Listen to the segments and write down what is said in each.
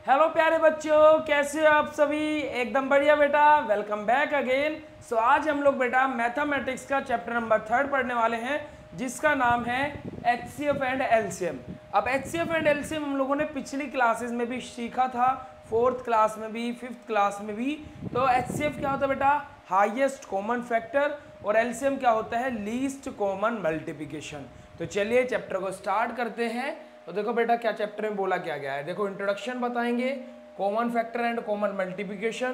Hello प्यारे बच्चों, कैसे हो आप सभी। एकदम बढ़िया बेटा, वेलकम बैक अगेन। सो आज हम लोग बेटा मैथमेटिक्स का चैप्टर नंबर 3 पढ़ने वाले हैं, जिसका नाम है एचसीएफ एंड एलसीएम। अब एचसीएफ एंड एलसीएम हम लोगों ने पिछली क्लासेस में भी सीखा था, 4th क्लास में भी, 5th क्लास में भी। तो एचसीएफ क्या होता है बेटा, हाईएस्ट कॉमन फैक्टर, और एलसीएम क्या होता है, लीस्ट कॉमन मल्टीप्लिकेशन। तो चलिए चैप्टर को स्टार्ट करते हैं। तो देखो बेटा क्या चैप्टर में बोला क्या गया है, देखो इंट्रोडक्शन बताएंगे, common factor and common multiplication,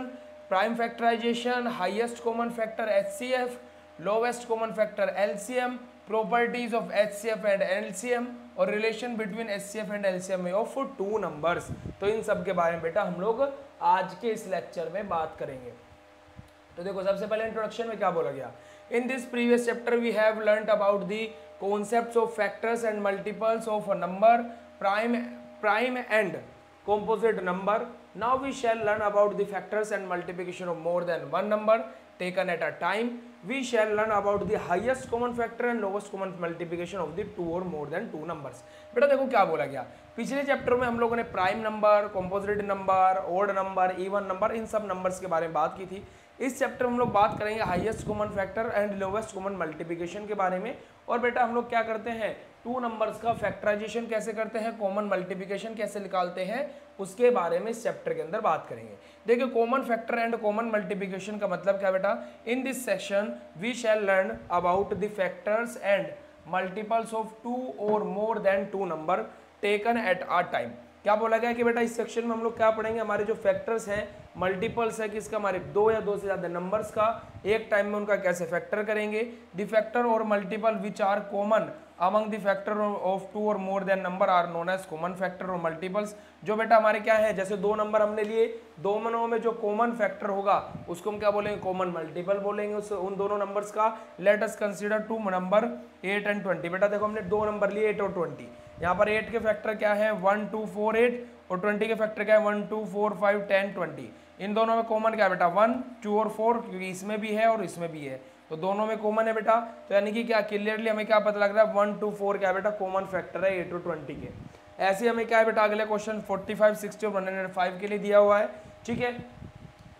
prime factorisation, highest common factor HCF, lowest common factor LCM, properties of HCF and LCM, और relation between HCF and LCM of two numbers. तो इन सब के बारे में बेटा हम लोग आज के इस लेक्चर में बात करेंगे। तो देखो सबसे पहले इंट्रोडक्शन में क्या बोला गया, in this previous chapter we have learned about the concepts of factors and multiples of a number, prime and composite number. Now we shall learn about the factors and multiplication of more than one number taken at a time. We shall learn about the highest common factor and lowest common multiplication of the two or more than two numbers. बेटा देखो क्या बोला गया, पिछले chapter में हम लोगों ने prime number, composite number, odd number, even number, इन सब नंबर्स के बारे में बात की थी। इस चैप्टर में हम लोग बात करेंगे highest common factor and lowest common multiplication के बारे में। और बेटा हम लोग क्या करते हैं, टू नंबर्स का फैक्टराइजेशन कैसे करते हैं, कॉमन मल्टीप्लिकेशन कैसे निकालते हैं, उसके बारे में इस चैप्टर के अंदर बात करेंगे। देखिए common factor and common multiplication का मतलब क्या बेटा, in this section we shall learn about the factors and multiples of two or more than two number taken at a time. क्या बोला गया कि बेटा इस सेक्शन में हम लोग क्या पढ़ेंगे, हमारे जो फैक्टर्स हैं, मल्टीपल्स है किसका, हमारे दो या दो से ज्यादा नंबर्स का एक टाइम में उनका कैसे फैक्टर करेंगे। The factor or multiple which are common among the factor of two or more than number are known as common factor or multiples. जो बेटा हमारे क्या है, जैसे दो नंबर हमने लिए, दोनों में जो कॉमन फैक्टर होगा उसको हम क्या बोलेंगे, कॉमन मल्टीपल बोलेंगे उन दोनों नंबर्स का। Let us consider two number 8 and 20। बेटा देखो हमने दो नंबर लिए 8 और 20। यहाँ पर 8 के फैक्टर क्या है 1 2 4 8, और 20 के फैक्टर क्या है 1 2 4 5 10 20। इन दोनों में कॉमन क्या है बेटा 1 2 और 4, क्योंकि इसमें भी है और इसमें भी है, तो दोनों में कॉमन है बेटा। तो यानी कि क्या क्लियरली हमें क्या पता लग रहा है, 1 2 4 क्या है बेटा, कॉमन फैक्टर है 8 और 20 के। ऐसे हमें क्या है बेटा, अगले क्वेश्चन 45 60 और 105 के लिए दिया हुआ है, ठीक है।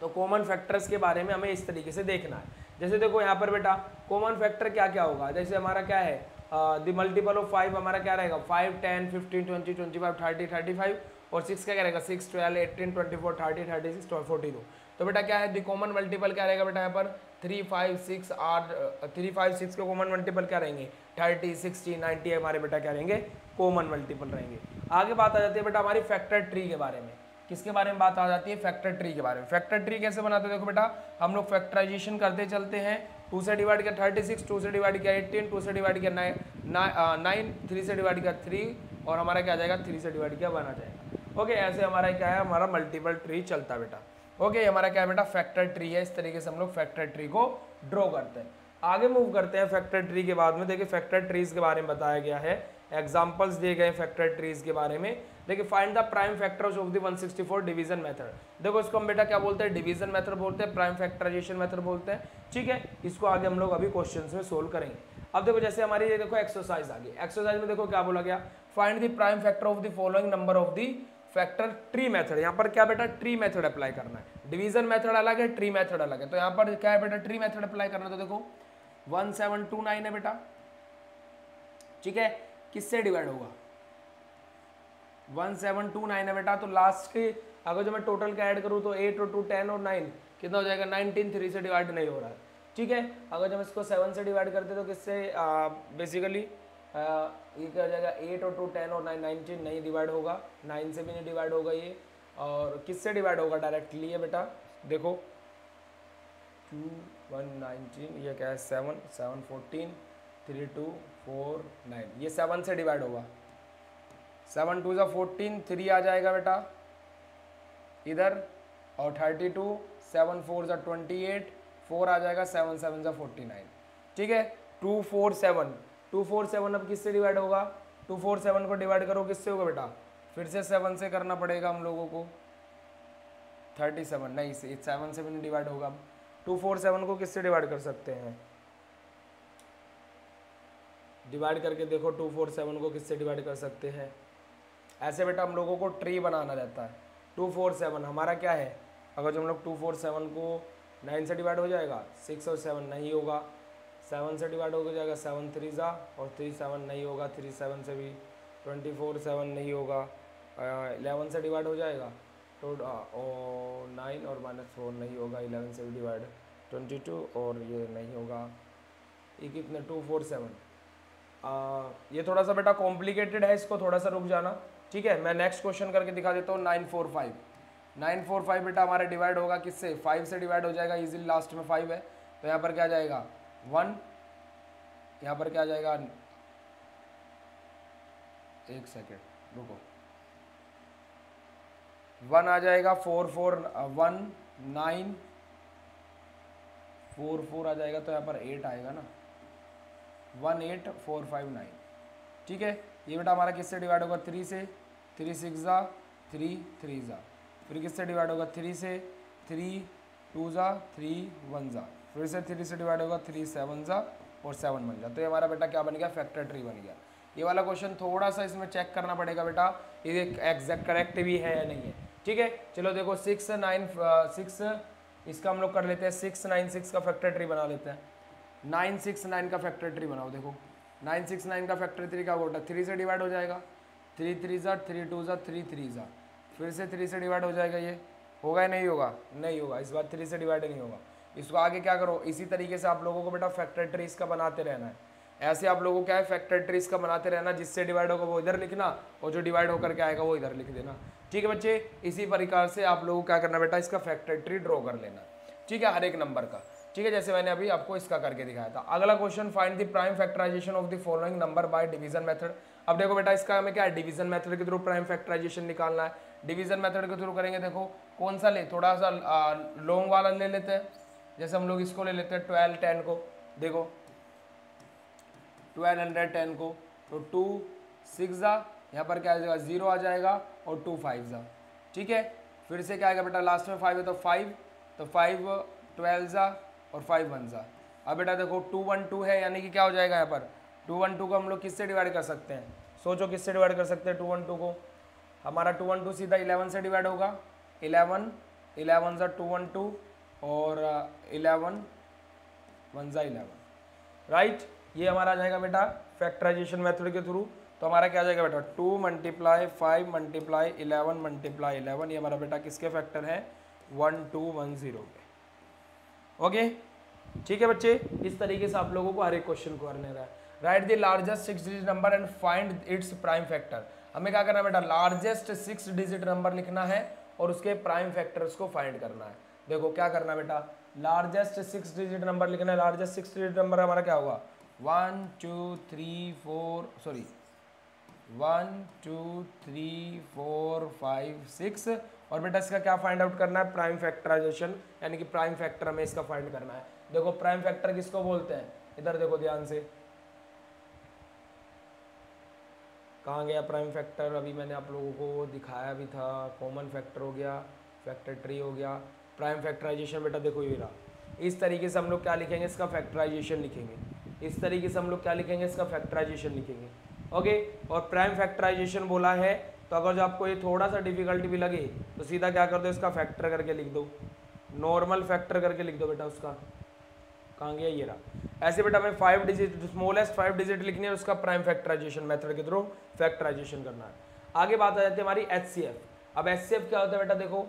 तो कॉमन फैक्टर्स के बारे में हमें इस तरीके से देखना है। जैसे देखो यहाँ पर बेटा कॉमन फैक्टर क्या क्या होगा, जैसे हमारा क्या है द मल्टीपल ऑफ 5 हमारा क्या रहेगा 5 10 15 20 25 30 35, और 6 क्या रहेगा 6 12 18 24 30 36 42। तो बेटा क्या है द कॉमन मल्टीपल क्या रहेगा बेटा, यहाँ पर 3 5 6 8 3 5 6 के कॉमन मल्टीपल क्या रहेंगे 30 60 90 हमारे बेटा क्या रहेंगे, कॉमन मल्टीपल रहेंगे। आगे बात आ जाती है बेटा हमारी फैक्टर ट्री के बारे में। किसके बारे में बात आ जाती है, फैक्टर ट्री के बारे में। फैक्टर ट्री कैसे बनाते हैं, देखो बेटा हम लोग फैक्टराइजेशन करते चलते हैं। 2 से डिवाइड किया 36, 2 से डिवाइड किया 18, 2 से डिवाइड किया 9, 3 से डिवाइड किया 3, और हमारा क्या आ जाएगा 3 से डिवाइड किया 1 आ जाएगा। ओके, ऐसे हमारा क्या है, हमारा मल्टीपल ट्री चलता है बेटा। ओके, हमारा क्या है बेटा, फैक्टर ट्री है। इस तरीके से हम लोग फैक्टर ट्री को ड्रॉ करते हैं। आगे मूव करते हैं फैक्टर ट्री के बाद में। देखिए फैक्टर ट्रीज के बारे में बताया गया है, एग्जाम्पल्स दिए गए फैक्टर ट्रीज के बारे में। देखिए find the prime factors of the 164 division method. देखो इसको हम बेटा क्या बोलते हैं, डिवीजन मेथड बोलते हैं, प्राइम फैक्टराइजेशन मेथड बोलते हैं, ठीक है। इसको आगे हम लोग अभी क्वेश्चंस में सोल्व करेंगे। अब देखो जैसे हमारी ये देखो एक्सरसाइज आ गई। एक्सरसाइज में देखो क्या बोला गया, find the prime factor of the following number of the factor tree method. यहाँ पर क्या बेटा ट्री मेथड अप्लाई करना है, डिवीजन मेथड अलग है, ट्री मेथड अलग है। तो यहाँ पर क्या है बेटा ट्री मेथड अप्लाई करना। तो देखो 1729 है बेटा, ठीक है, किससे डिवाइड होगा 1729 है बेटा। तो लास्ट के अगर जो मैं टोटल का ऐड करूँ तो 8 और 2 10 और 9 कितना हो जाएगा 19, 3 से डिवाइड नहीं हो रहा है, ठीक है। अगर जब इसको 7 से डिवाइड करते तो किससे बेसिकली ये क्या हो जाएगा 8 और 2 10 और 9 19 नहीं डिवाइड होगा, 9 से भी नहीं डिवाइड होगा ये। और किससे डिवाइड होगा डायरेक्टली ये बेटा, देखो 2 1 19, ये क्या है 7 7 14 3 2 4 9, ये 7 से डिवाइड होगा। 7 2 14, 3 आ जाएगा बेटा इधर, और 32, 7 4 28, 4 आ जाएगा, 7 7 49, ठीक है। 2 4 7, 2 4 7 अब किससे डिवाइड होगा, 2 4 7 को डिवाइड करो किससे होगा बेटा, फिर से 7 से करना पड़ेगा हम लोगों को। 37 नहीं, 7 से भी नहीं डिवाइड होगा। 2 4 7 को किससे डिवाइड कर सकते हैं, डिवाइड करके देखो 2 4 7 को किससे डिवाइड कर सकते हैं। ऐसे बेटा हम लोगों को ट्री बनाना रहता है, 247 हमारा क्या है, अगर जो हम लोग 247 को 9 से डिवाइड हो जाएगा 6 और 7 नहीं होगा, 7 से डिवाइड हो जाएगा 7 3 जा और 3 7 नहीं होगा, 3 7 से भी 24 7 नहीं होगा, 11 से डिवाइड हो जाएगा तो 9 और -4 नहीं होगा, 11 से भी डिवाइड 22 और ये नहीं होगा, ये कितने 247। ये थोड़ा सा बेटा कॉम्प्लिकेटेड है, इसको थोड़ा सा रुक जाना, ठीक है। मैं नेक्स्ट क्वेश्चन करके दिखा देता हूँ। 945 बेटा हमारा डिवाइड होगा किससे, 5 से डिवाइड हो जाएगा इजीली, लास्ट में 5 है तो यहाँ पर क्या जाएगा 1, यहाँ पर क्या जाएगा, एक सेकेंड रुको, 1 आ जाएगा, 4 4 1 9 4 4 आ जाएगा तो यहाँ पर 8 आएगा ना, 1 8 4 5 9, ठीक है। ये बेटा हमारा किससे डिवाइड होगा 3 से, 3 6 जा 3 3 जा, फिर किससे डिवाइड होगा 3 से, 3 2 जा 3 1 जा, फिर से 3 से डिवाइड होगा 3 7 जा और 7 बन जा, तो ये हमारा बेटा क्या बन गया, फैक्टर ट्री बन गया। ये वाला क्वेश्चन थोड़ा सा इसमें चेक करना पड़ेगा बेटा, ये एग्जैक्ट करेक्ट भी है या नहीं है, ठीक है। चलो देखो 6 9 6 इसका हम लोग कर लेते हैं, 6 9 6 का फैक्टर ट्री बना लेते हैं, 9 6 9 का फैक्टर ट्री बनाओ। देखो 9 6 9 का फैक्टर ट्री क्या होता है, 3 से डिवाइड हो जाएगा, 3 3 जा 3 2 जा 3 3 जा, फिर से 3 से डिवाइड हो जाएगा, ये होगा या नहीं होगा, नहीं होगा, इस बार 3 से डिवाइड नहीं होगा। इसको आगे क्या करो, इसी तरीके से आप लोगों को बेटा फैक्टर ट्री इसका बनाते रहना है, ऐसे आप लोगों को क्या है फैक्टर ट्री इसका बनाते रहना, जिससे डिवाइड होगा वो इधर लिखना और जो डिवाइड होकर के आएगा वो इधर लिख देना, ठीक है बच्चे। इसी प्रकार से आप लोगों को क्या करना बेटा, इसका फैक्टर ट्री ड्रॉ कर लेना, ठीक है, हर एक नंबर का, ठीक है, जैसे मैंने अभी आपको इसका करके दिखाया था। अगला question, find the prime factorisation of the following number by division method. अब देखो बेटा इसका हमें क्या है, डिवीजन मेथड के थ्रू प्राइम फैक्टराइजेशन निकालना है। डिवीजन मेथड के थ्रू करेंगे, देखो कौन सा ले, थोड़ा सा लॉन्ग वाला ले लेते हैं, जैसे हम लोग इसको ले लेते हैं 12 10 को, देखो 1210 को, तो 2 6 जा, यहाँ पर क्या आ जाएगा 0 आ जाएगा और 2 5 जा, ठीक है। फिर से क्या आएगा बेटा, लास्ट में 5 है तो 5 12 जा और 5 1 जा। अब बेटा देखो 2 1 2 है, यानी कि क्या हो जाएगा यहाँ पर 2 1 2 को हम लोग किससे डिवाइड कर सकते हैं, सोचो किससे डिवाइड कर सकते हैं 2 1 2 को, हमारा 2 1 2 सीधा 11 से डिवाइड होगा, 11 11 जा 2 1 2 और 11 1 जा 11, राइट। ये हमारा आ जाएगा बेटा फैक्टराइजेशन मेथड के थ्रू, तो हमारा क्या आ जाएगा बेटा 2 × 5 × 11 × 11, ये हमारा बेटा किसके फैक्टर है 1 2 1 0 के, ओके, ठीक है बच्चे। इस तरीके से आप लोगों को हर एक क्वेश्चन को करने रहा है। Right the largest 6 digit number and find its prime factor. हमें क्या करना है बेटा, लार्जेस्ट 6 डिजिट नंबर लिखना है और उसके प्राइम फैक्टर्स को फाइंड करना है। देखो क्या करना है बेटा, लार्जेस्ट 6 डिजिट नंबर लिखना है। लार्जेस्ट 6 डिजिट नंबर हमारा क्या होगा 1 2 3 4 5 6, और बेटा इसका क्या फाइंड आउट करना है, प्राइम फैक्टराइजेशन, यानी कि प्राइम फैक्टर हमें इसका फाइंड करना है। देखो प्राइम फैक्टर किसको बोलते हैं, इधर देखो ध्यान से, कहाँ गया प्राइम फैक्टर, अभी मैंने आप लोगों को दिखाया भी था। कॉमन फैक्टर हो गया, फैक्टर ट्री हो गया, प्राइम फैक्टराइजेशन बेटा देखो ये रहा। इस तरीके से हम लोग क्या लिखेंगे, इसका फैक्टराइजेशन लिखेंगे। इस तरीके से हम लोग क्या लिखेंगे, इसका फैक्टराइजेशन लिखेंगे, ओके। और प्राइम फैक्टराइजेशन बोला है तो अगर जो आपको ये थोड़ा सा डिफिकल्टी भी लगे तो सीधा क्या कर दो, इसका फैक्टर करके लिख दो, नॉर्मल फैक्टर करके लिख दो बेटा। उसका कहाँ गया, ये रहा। ऐसे बेटा हमें 5 डिजिट, स्मॉलेस्ट 5 डिजिट लिखनी है, उसका प्राइम फैक्टराइजेशन मेथड के थ्रू फैक्टराइजेशन करना है। आगे बात आ जाती है हमारी HCF। अब HCF क्या होता है बेटा, देखो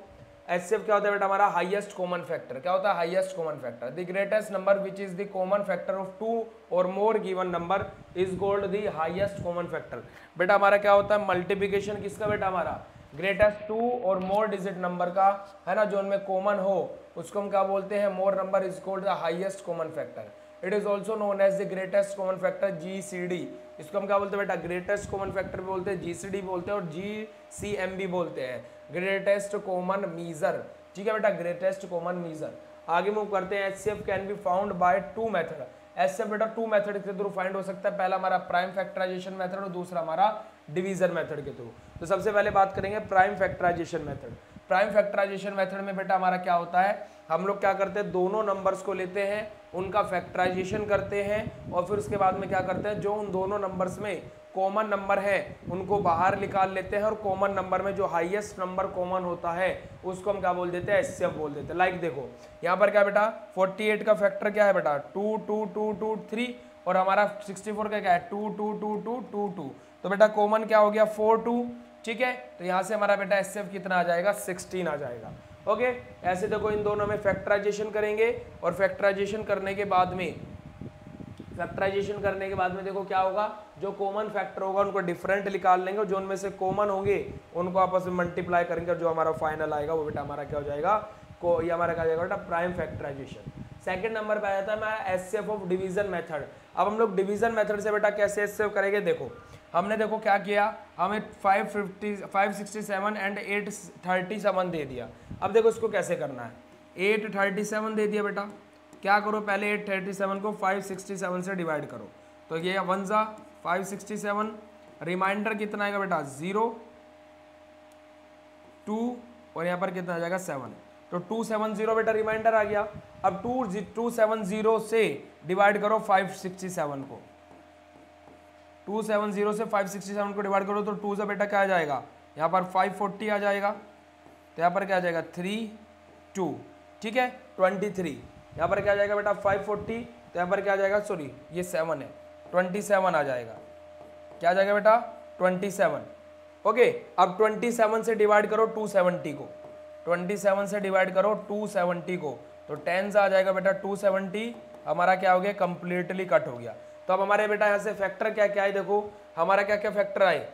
HCF क्या होता है बेटा, हमारा हाईएस्ट कॉमन फैक्टर। क्या होता है highest common factor, the greatest number which is the common factor of 2 और more given number is called the highest common factor. बेटा हमारा क्या होता है, मल्टीप्लिकेशन किसका बेटा, हमारा ग्रेटेस्ट 2 और मोर डिजिट नंबर का, है ना, जो उनमें कॉमन हो उसको हम क्या बोलते हैं, more number is called the highest common factor. It is also known as the greatest common factor GCD। इसको हम क्या बोलते हैं बेटा, ग्रेटेस्ट कॉमन फैक्टर भी बोलते हैं, GCD बोलते हैं और GCM भी बोलते हैं, ग्रेटेस्ट कॉमन मीजर। ठीक है बेटा, ग्रेटेस्ट कॉमन मीजर। आगे मूव करते हैं। HCF can be found by 2 method. HCF बेटा 2 मेथड के थ्रू फाइंड हो सकता है। पहला हमारा प्राइम फैक्टराइजेशन मेथड और दूसरा हमारा डिवीजन मेथड के थ्रू। तो सबसे पहले बात करेंगे prime factorisation method. Prime factorisation method में बेटा हमारा क्या होता है, हम लोग क्या करते हैं, दोनों नंबर्स को लेते हैं, उनका फैक्टराइजेशन करते हैं और फिर उसके बाद में क्या करते हैं, जो उन दोनों नंबर्स में कॉमन नंबर है उनको बाहर निकाल लेते हैं और कॉमन नंबर में जो हाईएस्ट नंबर कॉमन होता है उसको हम क्या बोल देते हैं, एचसीएफ बोल देते हैं। लाइक देखो यहाँ पर क्या बेटा 48 का फैक्टर क्या है बेटा 2 2 2 2 3 और हमारा 64 का क्या है 2 2 2 2 2 2। तो बेटा कॉमन क्या हो गया 4 2, ठीक है। तो यहाँ से हमारा बेटा एचसीएफ कितना आ जाएगा 16 आ जाएगा। ओके ऐसे देखो इन दोनों में फैक्टराइजेशन करेंगे और फैक्टराइजेशन करने के बाद में देखो क्या होगा, जो कॉमन फैक्टर होगा उनको डिफरेंट निकाल लेंगे और जो उनमें से कॉमन होंगे उनको आपस में मल्टीप्लाई करेंगे और जो हमारा फाइनल आएगा वो बेटा हमारा क्या हो जाएगा, ये हमारा क्या हो जाएगा बेटा प्राइम फैक्टराइजेशन। सेकंड नंबर पे आया था हमारा एचसीएफ ऑफ डिवीजन मेथड। अब हम लोग डिवीजन मेथड से बेटा कैसे एचसीएफ करेंगे, देखो हमने देखो क्या किया, हमें 567 एंड 837 दे दिया। अब देखो इसको कैसे करना है, 837 दे दिया बेटा, क्या करो पहले 837 को 567 से डिवाइड करो, तो ये 1 जा 567, रिमाइंडर कितना आएगा बेटा 0 2 और यहाँ पर कितना आ जाएगा 7, तो 270 बेटा रिमाइंडर आ गया। अब 270 से डिवाइड करो 567 को, 270 से 567 को डिवाइड करो तो 2 से बेटा क्या आ जाएगा, यहाँ पर 540 आ जाएगा, तो यहाँ पर क्या आ जाएगा 3 2, ठीक है 23, यहाँ पर क्या आ जाएगा बेटा 540, तो यहाँ पर क्या आ जाएगा, सॉरी ये 7 है 27 आ जाएगा, क्या आ जाएगा बेटा 27। ओके अब 27 से डिवाइड करो 270 को, 27 से डिवाइड करो 270 को, तो 10 आ जाएगा बेटा 270, हमारा क्या हो गया कंप्लीटली कट हो गया। तो अब हमारे बेटा यहाँ से फैक्टर क्या क्या है, देखो हमारा क्या क्या फैक्टर आए,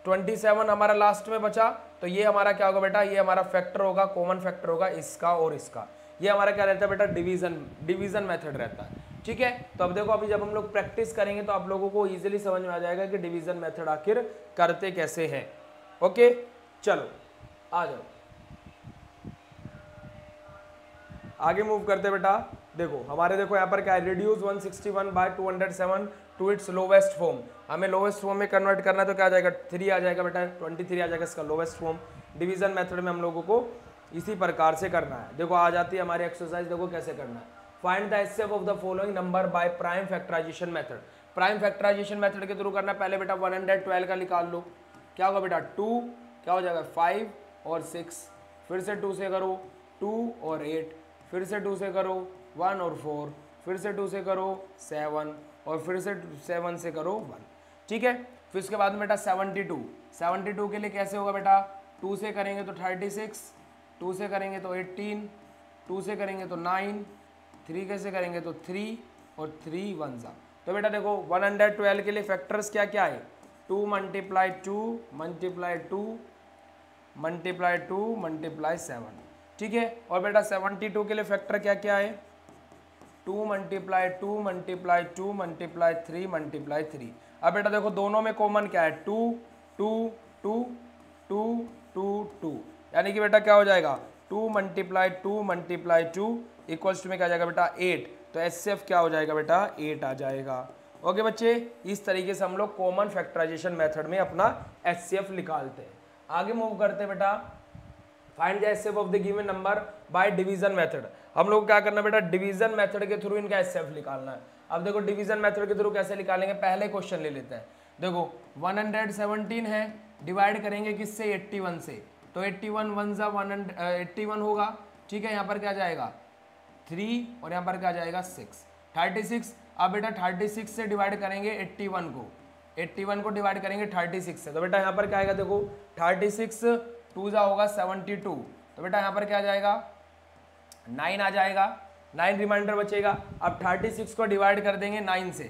27 हमारा लास्ट में बचा, तो ये हमारा क्या होगा बेटा, ये हमारा फैक्टर होगा, कॉमन फैक्टर होगा इसका और इसका, ये हमारा क्या रहता है बेटा डिवीजन मेथड रहता है, ठीक है। तो अब देखो अभी जब हम लोग प्रैक्टिस करेंगे तो आप लोगों को इजीली समझ में आ जाएगा कि डिवीजन मेथड आखिर करते कैसे हैं। ओके चलो आ जाओ आगे मूव करते बेटा। देखो हमारे देखो यहाँ पर क्या है, reduce 161 by 207 to its lowest form, हमें लोवेस्ट फॉर्म में कन्वर्ट करना है, तो क्या आ जाएगा 3 आ जाएगा बेटा, 23 आ जाएगा इसका लोवेस्ट फॉर्म। डिवीजन मेथड में हम लोगों को इसी प्रकार से करना है। देखो आ जाती है हमारी एक्सरसाइज, देखो कैसे करना है, find the HCF of the following number by prime factorisation method. Prime factorisation method के थ्रू करना है, पहले बेटा 112 का निकाल लो, क्या होगा बेटा 2 क्या हो जाएगा 5 और 6, फिर से 2 से करो 2 और 8, फिर से 2 से करो 1 और 4, फिर से 2 से करो 7 और फिर से 7 से करो 1, ठीक है। फिर उसके बाद में बेटा 72 के लिए कैसे होगा बेटा, 2 से करेंगे तो 36, 2 से करेंगे तो 18, 2 से करेंगे तो 9, 3 कैसे करेंगे तो 3 और 3 1 जा। तो बेटा देखो 112 के लिए फैक्टर्स क्या क्या है, 2 मल्टीप्लाई 2 मल्टीप्लाई 2 मल्टीप्लाई 2 मल्टीप्लाई 7, ठीक है। और बेटा 72 के लिए फैक्टर क्या क्या है, 2 मल्टीप्लाई 2 मल्टीप्लाई 2 मल्टीप्लाई 3 मल्टीप्लाई 3। अब बेटा देखो दोनों में कॉमन क्या है 2 2 2 2 2 2, यानी कि बेटा क्या हो जाएगा 2 मल्टीप्लाई 2 मल्टीप्लाई 2 इक्वल्स टू में क्या आ जाएगा बेटा 8, तो एचसीएफ क्या हो जाएगा बेटा 8 आ जाएगा। ओके बच्चे इस तरीके से हम लोग कॉमन फैक्टराइजेशन मेथड में अपना एचसीएफ निकालते हैं। आगे मूव करते हैं बेटा, find the HCF of the given number by division method. हम लोग क्या करना बेटा, डिवीजन मेथड के थ्रू इनका एचसीएफ निकालना है। अब देखो डिवीजन मेथड के थ्रू कैसे निकालेंगे, पहले क्वेश्चन ले लेते हैं। देखो 117 है, डिवाइड करेंगे किससे 81 से, तो 81 1 जा 81 होगा, ठीक है। यहाँ पर क्या जाएगा 3 और यहाँ पर क्या जाएगा 6, 36। अब बेटा 36 से डिवाइड करेंगे 81 को डिवाइड करेंगे 36 से, तो बेटा यहाँ पर क्या आएगा, देखो 36 2 जा होगा 72, तो बेटा यहाँ पर क्या आ जाएगा 9 आ जाएगा, 9 रिमाइंडर बचेगा। अब 36 को डिवाइड कर देंगे 9 से,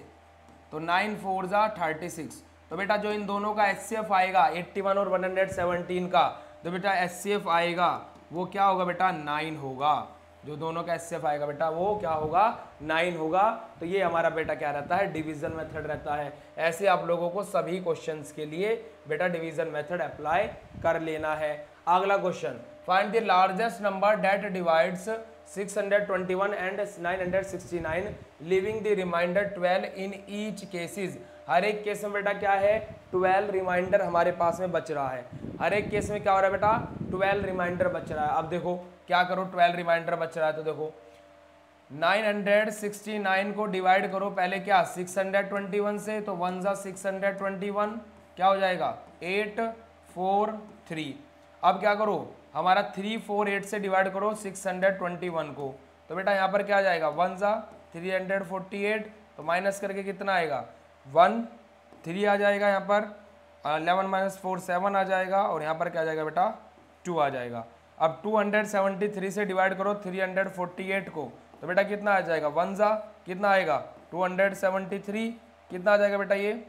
तो 9 4 जा 36, तो बेटा जो इन दोनों का एचसीएफ आएगा 81 और 117 का, तो बेटा एचसीएफ आएगा वो क्या होगा बेटा 9 होगा, जो दोनों का एचसीएफ आएगा बेटा वो क्या होगा 9 होगा। तो ये हमारा बेटा क्या रहता है डिवीजन मेथड रहता है। ऐसे आप लोगों को सभी क्वेश्चंस के लिए बेटा डिवीजन मेथड अप्लाई कर लेना है। अगला question, find the largest number that divides 621 and 969 leaving the remainder 12 in each cases. हर एक केस में बेटा क्या है 12 रिमाइंडर हमारे पास में बच रहा है। हर एक केस में क्या हो रहा है बेटा 12 रिमाइंडर बच रहा है। अब देखो क्या करो 12 रिमाइंडर बच रहा है, तो देखो 969 को डिवाइड करो पहले क्या 621 से, तो 1 जा 621, क्या हो जाएगा 843। अब क्या करो, हमारा 348 से डिवाइड करो 621 को, तो बेटा यहाँ पर क्या आ जाएगा 1 जा 348, तो माइनस करके कितना आएगा 1 3 आ जाएगा, यहाँ पर 11 माइनस 4 7 आ जाएगा, और यहाँ पर क्या आ जाएगा बेटा 2 आ जाएगा। अब 273 से डिवाइड करो 348 को, तो बेटा कितना आ जाएगा 1 जा कितना आएगा 273, कितना आ जाएगा बेटा ये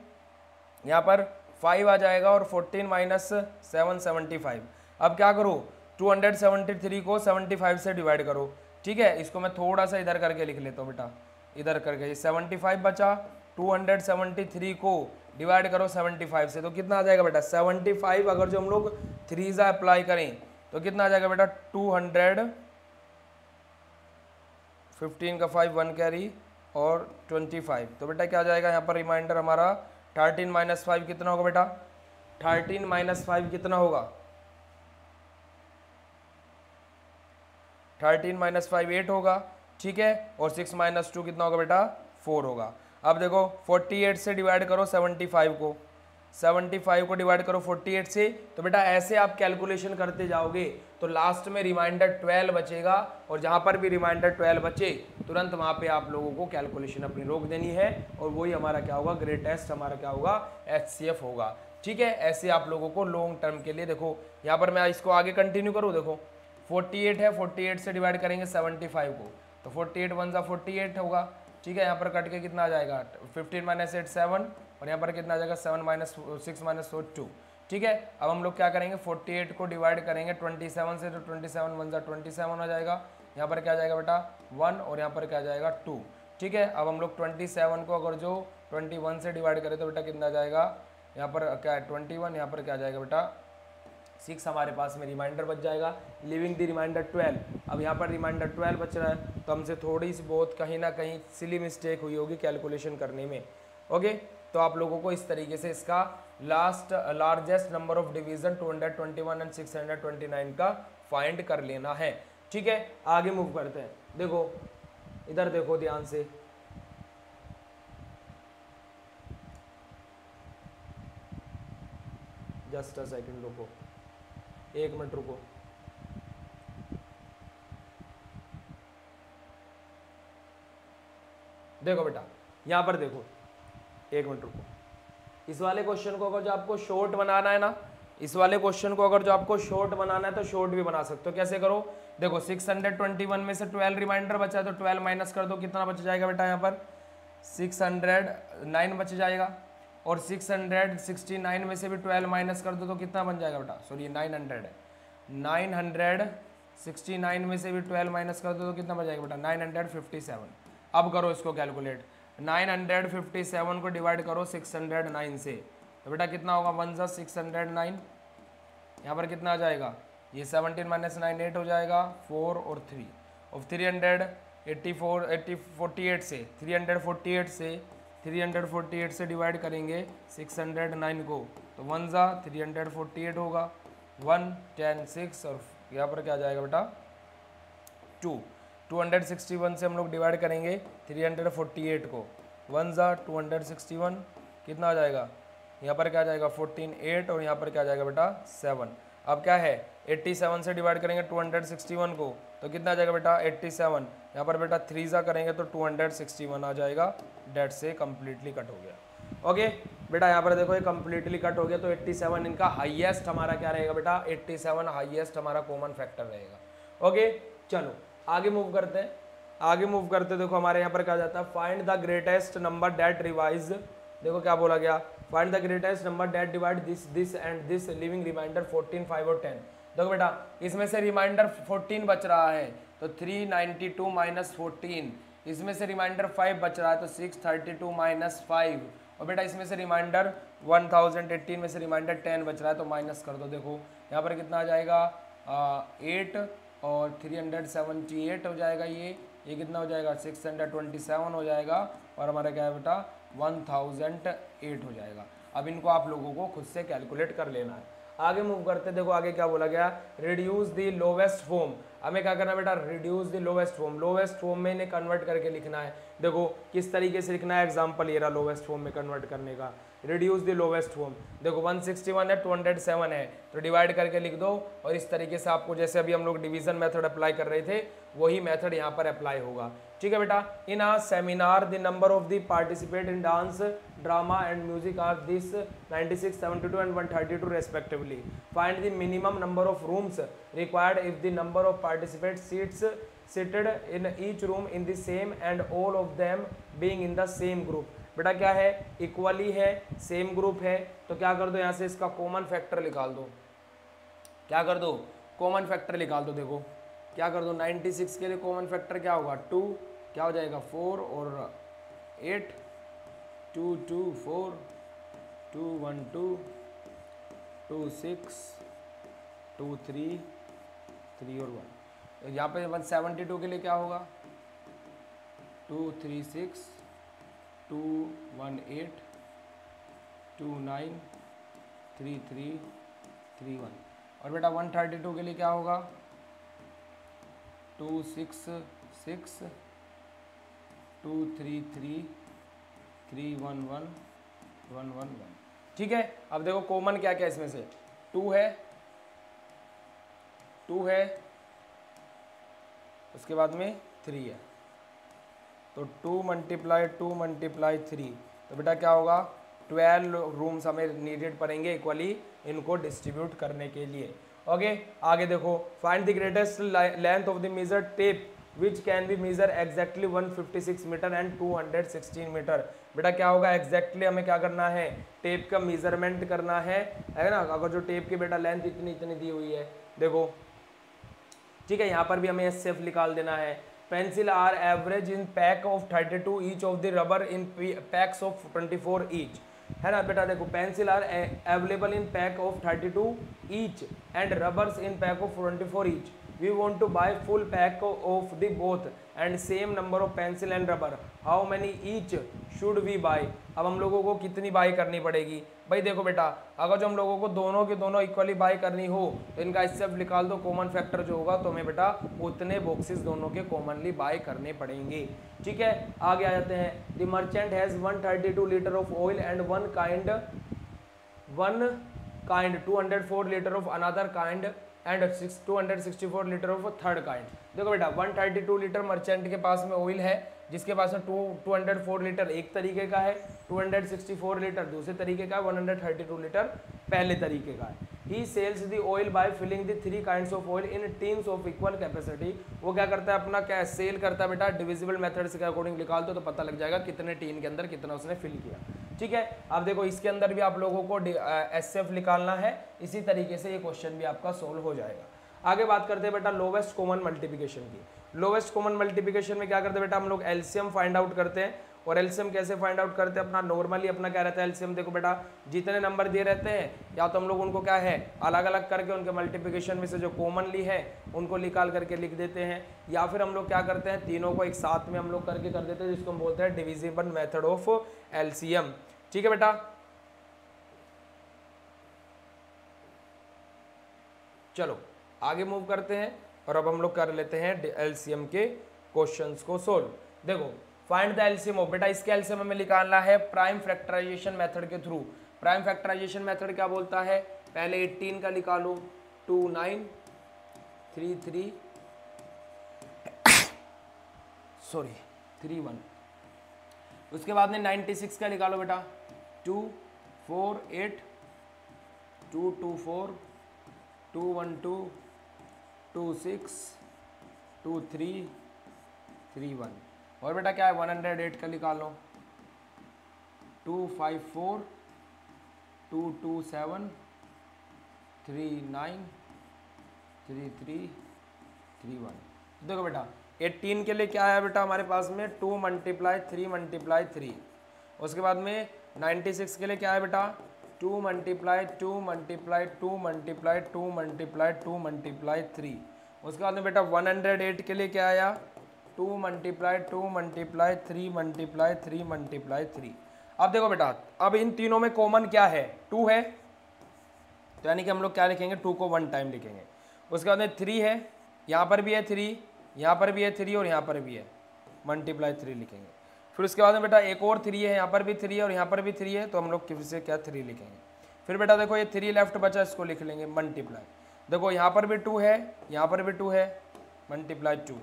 यहाँ पर 5 आ जाएगा, और 14 माइनस 7 75। अब क्या करो 273 को 75 से डिवाइड करो, ठीक है। इसको मैं थोड़ा सा इधर करके लिख लेता हूँ बेटा, इधर करके 75 बचा, 273 को डिवाइड करो 75 से, तो कितना आ जाएगा बेटा 75। अगर जो हम लोग 3 जा अप्लाई करें तो कितना आ जाएगा बेटा 200, 15 का 5 1 कैरी और 25, तो बेटा क्या आ जाएगा यहाँ पर रिमाइंडर हमारा 13 माइनस 5 कितना होगा बेटा 13 माइनस 5 कितना होगा 13 माइनस 5 8 होगा, ठीक है, और 6 माइनस 2 कितना होगा बेटा 4 होगा। अब देखो 48 से डिवाइड करो 75 को, 75 को डिवाइड करो 48 से, तो बेटा ऐसे आप कैलकुलेशन करते जाओगे तो लास्ट में रिमाइंडर 12 बचेगा, और जहाँ पर भी रिमाइंडर 12 बचे तुरंत वहाँ पे आप लोगों को कैलकुलेशन अपनी रोक देनी है, और वही हमारा क्या होगा ग्रेटेस्ट हमारा क्या होगा HCF होगा, ठीक है। ऐसे आप लोगों को लॉन्ग टर्म के लिए देखो यहाँ पर मैं इसको आगे कंटिन्यू करूँ, देखो 48 है, 48 से डिवाइड करेंगे 75 को, तो 48 1 जा 48 होगा, ठीक है। यहाँ पर कट के कितना आ जाएगा 15 माइनस 8 7, और यहाँ पर कितना आ जाएगा 7 माइनस 6 माइनस 4 2, ठीक है। अब हम लोग क्या करेंगे 48 को डिवाइड करेंगे 27 से, तो 27 1 जा 27 हो जाएगा, यहाँ पर क्या आ जाएगा बेटा 1, और यहाँ पर क्या आ जाएगा 2, ठीक है। अब हम लोग 27 को अगर जो 21 से डिवाइड करें तो बेटा कितना आ जाएगा यहाँ पर क्या है 21, यहाँ पर क्या आ जाएगा बेटा 6 हमारे पास में रिमाइंडर बच जाएगा, लिविंग द रिमाइंडर 12। अब यहाँ पर रिमाइंडर 12 बच रहा है, तो हमसे थोड़ी सी बहुत कहीं ना कहीं सिली मिस्टेक हुई होगी कैलकुलेशन करने में, ओके। तो आप लोगों को इस तरीके से इसका largest number of division 221 and 629 का फाइंड कर लेना है, ठीक है। आगे मूव करते हैं, देखो इधर देखो ध्यान से, जस्ट अ सेकंड रुको, 1 मिनट रुको। देखो बेटा यहां पर देखो 1 मिनट रुको, इस वाले क्वेश्चन को अगर जो आपको शॉर्ट बनाना है ना, इस वाले क्वेश्चन को अगर जो आपको शॉर्ट बनाना है तो शॉर्ट भी बना सकते हो। कैसे करो, देखो 621 में से 12 रिमाइंडर बचा है, तो 12 माइनस कर दो, कितना बच जाएगा बेटा यहाँ पर 609 बच जाएगा, और 669 में से भी 12 माइनस कर दो तो कितना बन जाएगा बेटा, सॉरी 900 है, 969 में से भी 12 माइनस कर दो तो कितना बच जाएगा बेटा 957। अब करो इसको कैलकुलेट, 957 को डिवाइड करो 609 से, तो बेटा कितना होगा 1 जा 609, यहाँ पर कितना आ जाएगा ये 17 माइनस 9 8 हो जाएगा, 4 और 3, और 348 से डिवाइड करेंगे 609 को, तो 1 जा 348 होगा, 1 10 6, और यहाँ पर क्या आ जाएगा बेटा 2, 261 से हम लोग डिवाइड करेंगे 348 को, 1 जा 261, कितना आ जाएगा यहाँ पर क्या आ जाएगा 14 8, और यहाँ पर क्या आ जाएगा बेटा 7। अब क्या है 87 से डिवाइड करेंगे 261 को, तो कितना आ जाएगा बेटा 87, यहाँ पर बेटा 3 जा करेंगे तो 261 आ जाएगा, डेट से कम्प्लीटली कट हो गया, ओके बेटा। यहाँ पर देखो ये कम्प्लीटली कट हो गया, तो 87 इनका हाईएस्ट हमारा क्या रहेगा बेटा 87 हाईएस्ट हमारा कॉमन फैक्टर रहेगा, ओके। चलो आगे मूव करते हैं, आगे मूव करते देखो हमारे यहाँ पर क्या जाता है find the greatest number that revise, देखो क्या बोला गया find the greatest number that divide this and this leaving remainder 14 5 और 10। देखो बेटा इसमें से रिमाइंडर 14 बच रहा है तो 392 माइनस 14, इसमें से रिमाइंडर 5 बच रहा है तो 632 माइनस 5, और बेटा इसमें से रिमाइंडर 1018 में से रिमाइंडर 10 बच रहा है तो माइनस कर दो। देखो यहाँ पर कितना आ जाएगा 8 और 378 हो जाएगा, ये कितना हो जाएगा 627 हो जाएगा, और हमारा क्या है बेटा 1008 हो जाएगा। अब इनको आप लोगों को खुद से कैलकुलेट कर लेना है। आगे मूव करते, देखो आगे क्या बोला गया, रिड्यूस द लोवेस्ट फॉर्म। हमें क्या करना है बेटा, reduce the lowest form, lowest form में इन्हें कन्वर्ट करके लिखना है। देखो किस तरीके से लिखना है, एग्जांपल ये रहा लोवेस्ट फॉर्म में कन्वर्ट करने का, रिड्यूस द लोवेस्ट फॉर्म। देखो 161 है, 207 है, तो डिवाइड करके लिख दो, और इस तरीके से आपको जैसे अभी हम लोग डिवीजन मेथड अप्लाई कर रहे थे वही मेथड यहाँ पर अप्लाई होगा। ठीक है बेटा, in a seminar the number of the participate in dance, drama and music are this 96, 72 and 132 respectively. Find the minimum number of rooms required if the number of participate seats seated in each room in the same and all of them being in the same group। बेटा क्या है, equally है, same group है, तो क्या कर दो यहाँ से इसका कॉमन फैक्टर निकाल दो। क्या कर दो, कॉमन फैक्टर निकाल दो। देखो क्या कर दो, 96 के लिए कॉमन फैक्टर क्या होगा, 2, क्या हो जाएगा 4 और 8, 2 2 4, 2 1 2, 2 6, 2 3, 3 और 1। यहाँ पे 172 के लिए क्या होगा, 2 3 6, 2 1 8, 2 9, 3 3, 3 1। और बेटा 132 के लिए क्या होगा, 2 6 6, 2 3 3, 3 1 1, 1 1 1। ठीक है, अब देखो कॉमन क्या क्या इसमें से, 2 है, 2 है, उसके बाद में 3 है, तो 2 × 2 × 3, तो बेटा क्या होगा, 12 रूम्स हमें नीडेड पड़ेंगे इक्वली इनको डिस्ट्रीब्यूट करने के लिए। ओके, आगे देखो, find the greatest length of the measure tape which can be measure exactly 156 metre and 216 metre. बेटा क्या होगा, एग्जैक्टली हमें क्या करना है, टेप का मेजरमेंट करना है ना। अगर जो टेप की बेटा लेंथ इतनी इतनी दी हुई है, देखो ठीक है, यहाँ पर भी हमें SF निकाल देना है। Pencil are average in pack of 32 each of the rubber in packs of 24 each, है ना बेटा। देखो pencil are available in pack of 32 each and rubbers in pack of 24 each. We want to buy full pack of the both and same number of pencil and rubber, how many each should we buy. अब हम लोगों को कितनी by करनी पड़ेगी भाई, देखो बेटा अगर जो हम लोगों को दोनों के दोनों इक्वली बाई करनी हो तो इनका SF निकाल दो, कॉमन फैक्टर जो होगा, तो हमें बेटा उतने बॉक्सेस दोनों के कॉमनली बाई करने पड़ेंगे। ठीक है, आगे आ जाते हैं। The merchant has 132 litre of oil and one kind 204 litre of another kind and 264 litre of third kind. देखो बेटा 132 लीटर मर्चेंट के पास में ऑयल है, जिसके पास में 204 लीटर एक तरीके का है, 264 लीटर दूसरे तरीके का है, 132 लीटर पहले तरीके का है। He sells the oil by filling the 3 kinds of oil in tins of equal capacity. वो क्या करता है, अपना क्या सेल करता है बेटा, डिविजिबल मेथड से अकॉर्डिंग निकाल दो तो पता लग जाएगा कितने टीन के अंदर कितना उसने फिल किया। ठीक है, अब देखो इसके अंदर भी आप लोगों को SF निकालना है, इसी तरीके से ये क्वेश्चन भी आपका सोल्व हो जाएगा। आगे बात करते हैं बेटा लोवेस्ट कॉमन मल्टीप्लिकेशन की। लोवेस्ट कॉमन मल्टीप्लिकेशन में क्या करते हैं बेटा, हम लोग LCM फाइंड आउट करते हैं। और LCM कैसे फाइंड आउट करते हैं, अपना नॉर्मली अपना क्या रहता है LCM, देखो बेटा जितने नंबर दिए रहते हैं या तो हम लोग उनको क्या है अलग अलग करके उनके मल्टीप्लिकेशन में से जो कॉमनली है उनको निकाल करके लिख देते हैं, या फिर हम लोग क्या करते हैं तीनों को एक साथ में हम लोग करके कर देते हैं, जिसको हम बोलते हैं डिविजिबल मेथड ऑफ LCM। ठीक है बेटा, चलो आगे मूव करते हैं और अब हम लोग कर लेते हैं LCM के क्वेश्चंस को सोल्व। देखो फाइंड द LCM ऑफ, बेटा इसके LCM हमें निकालना है प्राइम फैक्टराइजेशन मेथड के थ्रू। प्राइम फैक्टराइजेशन मेथड क्या बोलता है, पहले 18 का निकालो, 2 9 3 3 सॉरी 3 1। उसके बाद में 96 का निकालो बेटा, 2 4 8, 2 2 4, 2 1 2, 2 6, 2 3 3 1। और बेटा क्या है 108 का निकालो, 2 5 4, 2 2 7, 3 9, 3 3 3 1। देखो बेटा 18 के लिए क्या है बेटा हमारे पास में 2 × 3 × 3। उसके बाद में 96 के लिए क्या है बेटा 2 × 2 × 2 × 2 × 2 × 3। उसके बाद में बेटा 108 के लिए क्या आया 2 × 2 × 3 × 3 × 3। अब देखो बेटा अब इन तीनों में कॉमन क्या है 2 है, तो यानी कि हम लोग क्या लिखेंगे, 2 को 1 टाइम लिखेंगे। उसके बाद में 3 है, यहाँ पर भी है 3, यहाँ पर भी है 3 और यहाँ पर भी है, मल्टीप्लाई 3 लिखेंगे। फिर उसके बाद में बेटा एक और 3 है, यहाँ पर भी 3 है और यहाँ पर भी 3 है, तो हम लोग फिर से क्या 3 लिखेंगे। फिर बेटा देखो ये 3 लेफ्ट बचा, इसको लिख लेंगे मल्टीप्लाई। देखो यहाँ पर भी 2 है, यहाँ पर भी 2 है, मल्टीप्लाई 2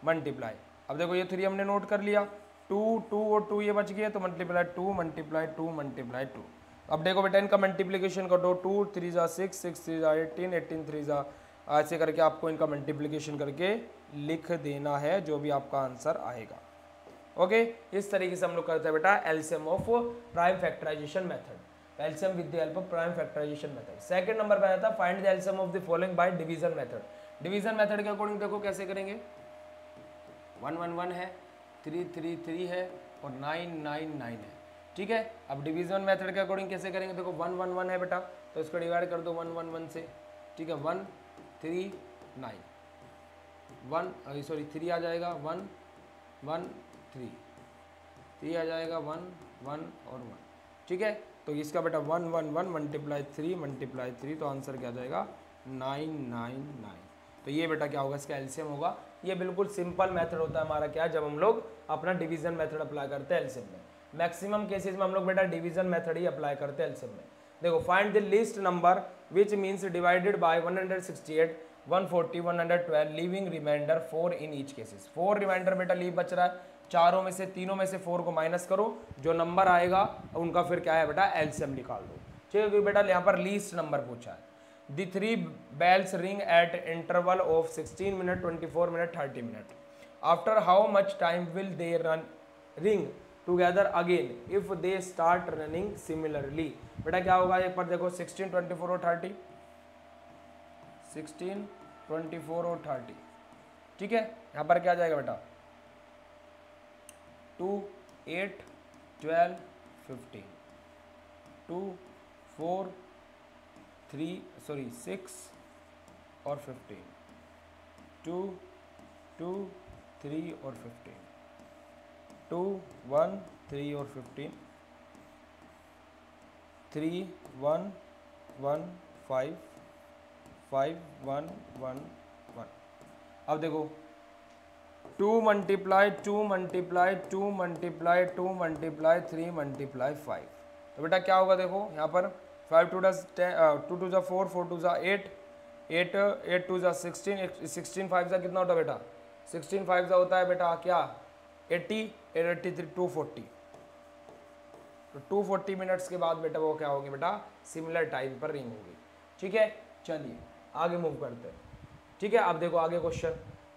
मल्टीप्लाई। अब देखो ये 3 हमने नोट कर लिया, 2 2 और 2 ये बच गया, तो मल्टीप्लाई 2 मल्टीप्लाई 2 मल्टीप्लाई 2। अब देखो बेटा इनका मल्टीप्लिकेशन कर दो, 2 3 जा 6, 6 3 जा 18, 18 3 जा, ऐसे करके आपको इनका मल्टीप्लिकेशन करके लिख देना है जो भी आपका आंसर आएगा। ओके, इस तरीके से हम लोग करते हैं बेटा LCM of prime factorisation method, LCM with the help of prime factorisation method. Second number पे आता है find the LCM of the following by division method. Division method के अकॉर्डिंग देखो कैसे करेंगे, 1 1 1 है, 3 3 3 है और 9 9 9 है, ठीक है। अब डिवीजन मेथड के अकॉर्डिंग कैसे करेंगे, देखो 1 1 1 है बेटा, तो इसको डिवाइड कर दो 1 1 1 से, ठीक है। 1 3 9 1 सॉरी 3 आ जाएगा, 1 1 3 आ जाएगा, 1 1 और 1, ठीक है। तो इसका बेटा 1 1 1 मल्टीप्लाई 3, तो आंसर क्या आ जाएगा 999। तो ये बेटा क्या होगा, इसका एलसीएम होगा। ये बिल्कुल सिंपल मेथड होता है हमारा, क्या जब हम लोग अपना डिवीजन मेथड अप्लाई करते हैं एलसीएम में। मैक्सिमम केसेस में हम लोग बेटा डिवीजन मेथड ही अप्लाई करते हैं एलसीएम में। देखो find the least number which means divided by 168 140 112 leaving remainder 4 in each cases. 4 remainder बेटा लीव बच रहा है, चारों में से तीनों में से 4 को माइनस करो, जो नंबर आएगा उनका फिर क्या है बेटा एलसीएम निकाल दो, ठीक है। क्योंकि बेटा यहाँ पर लीस्ट नंबर पूछा है। The 3 bells ring at interval of 16 minutes, 24 minutes, 30 minutes. After how much time will they ring together again if they start running similarly? बेटा क्या होगा, एक पर देखो 16, 24 और 30, 16, 24 और 30, ठीक है। यहाँ पर क्या जाएगा बेटा 2 8 12 15, 2 4 6 और 15, 2 2 3 और 15, 2 1 3 और 15, 3 1 1 5 5 1 1 1। अब देखो 2 multiply 2 multiply 2 multiply 2 multiply 3 multiply 5, तो बेटा क्या होगा, देखो यहाँ पर 5 2 2 जा 4 4 2 जा 8 8 8 2 जा 16 16 5 जा कितना होता है बेटा 16 5 जा होता है बेटा क्या 80 83 240, तो 240 मिनट्स के बाद बेटा वो क्या होगी बेटा सिमिलर टाइम पर रिंग होगी, ठीक है। चलिए आगे मूव करते हैं, ठीक है। अब देखो आगे question,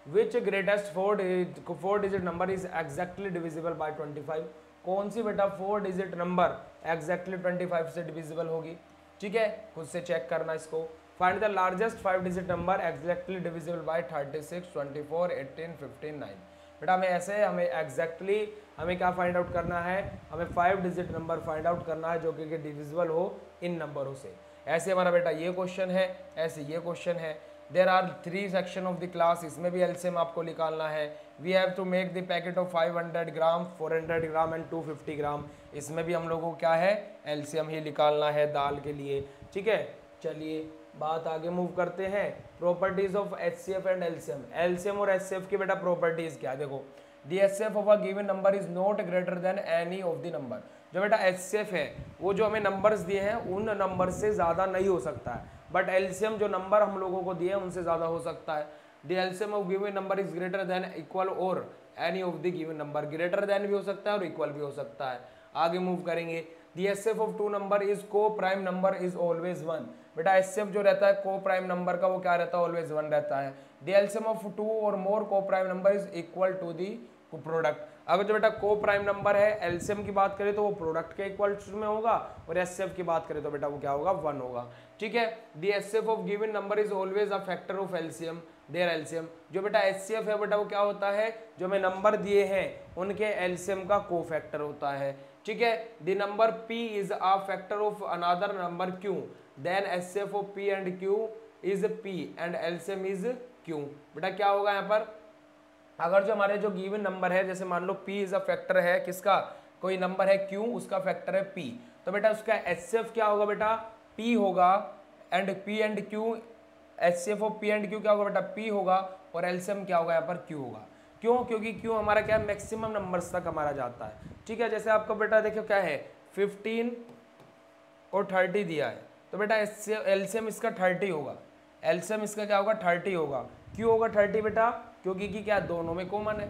which greatest 4 digit number is exactly divisible by 25। कौन सी बेटा 4 डिजिट नंबर एग्जैक्टली 25 से डिविजिबल होगी, ठीक है। खुद से चेक करना इसको। Find the largest 5 digit number exactly divisible by 36 24 18 15 9। बेटा हमें ऐसे हमें एग्जैक्टली हमें क्या फाइंड आउट करना है, हमें 5 डिजिट नंबर फाइंड आउट करना है जो कि डिविजिबल हो इन नंबरों से। ऐसे हमारा बेटा ये क्वेश्चन है, ऐसे ये क्वेश्चन है। There are 3 section of the class, इसमें भी एलसीएम आपको निकालना है। We have to make the packet of 500 gram 400 gram and 250 gram, इसमें भी हम लोगों को क्या है एलसीएम ही निकालना है दाल के लिए, ठीक है। चलिए बात आगे मूव करते हैं, properties of HCF and LCM. LCM और एचसीएफ की बेटा प्रॉपर्टीज क्या है, देखो the HCF of a given number is not greater than any of the number. जो बेटा एचसीएफ है वो जो हमें नंबर्स दिए हैं उन नंबर से ज़्यादा नहीं हो सकता है, बट एलसीएम जो नंबर हम लोगों को दिए हैं उनसे ज़्यादा हो सकता है। The LCM of given number is greater than equal और any of the given number, greater than भी हो सकता है और इक्वल भी हो सकता है। आगे मूव करेंगे, the HCF of 2 number is को प्राइम नंबर इज ऑलवेज 1। बेटा एचसीएफ जो रहता है को प्राइम नंबर का वो क्या रहता है ऑलवेज 1 रहता है। द एलसीएम ऑफ 2 और मोर को prime number is equal to the product. अगर जो बेटा को प्राइम नंबर है एलसीएम की बात करें तो वो प्रोडक्ट के इक्वल में होगा, और एचसीएफ की बात करें तो बेटा वो क्या होगा 1 होगा, ठीक है। The HCF of given number is always a factor of LCM their LCM. जो बेटा एचसीएफ है बेटा वो क्या होता है, जो हमें नंबर दिए हैं उनके एलसीएम का को फैक्टर होता है, ठीक है। The number p is a factor of another number q, then HCF of p and q is p and LCM is q। बेटा क्या होगा यहाँ पर, अगर जो हमारे जो गिवन नंबर है जैसे मान लो p इज अ फैक्टर है किसका, कोई नंबर है q उसका फैक्टर है p, तो बेटा उसका एचसीएफ क्या होगा बेटा p होगा and P and Q, HCF of P and Q क्या होगा बेटा, P होगा, और एलसीएम क्या होगा यहाँ पर Q होगा। क्यों? क्योंकि Q हमारा क्या है, मैक्सिमम नंबर्स तक हमारा जाता है। ठीक है, जैसे आपको बेटा देखो क्या है 15 और 30 दिया है, तो बेटा एलसीएम इसका 30 होगा, एलसीएम इसका क्या होगा 30 होगा। क्यों होगा 30 बेटा? क्योंकि कि क्या दोनों में कॉमन है।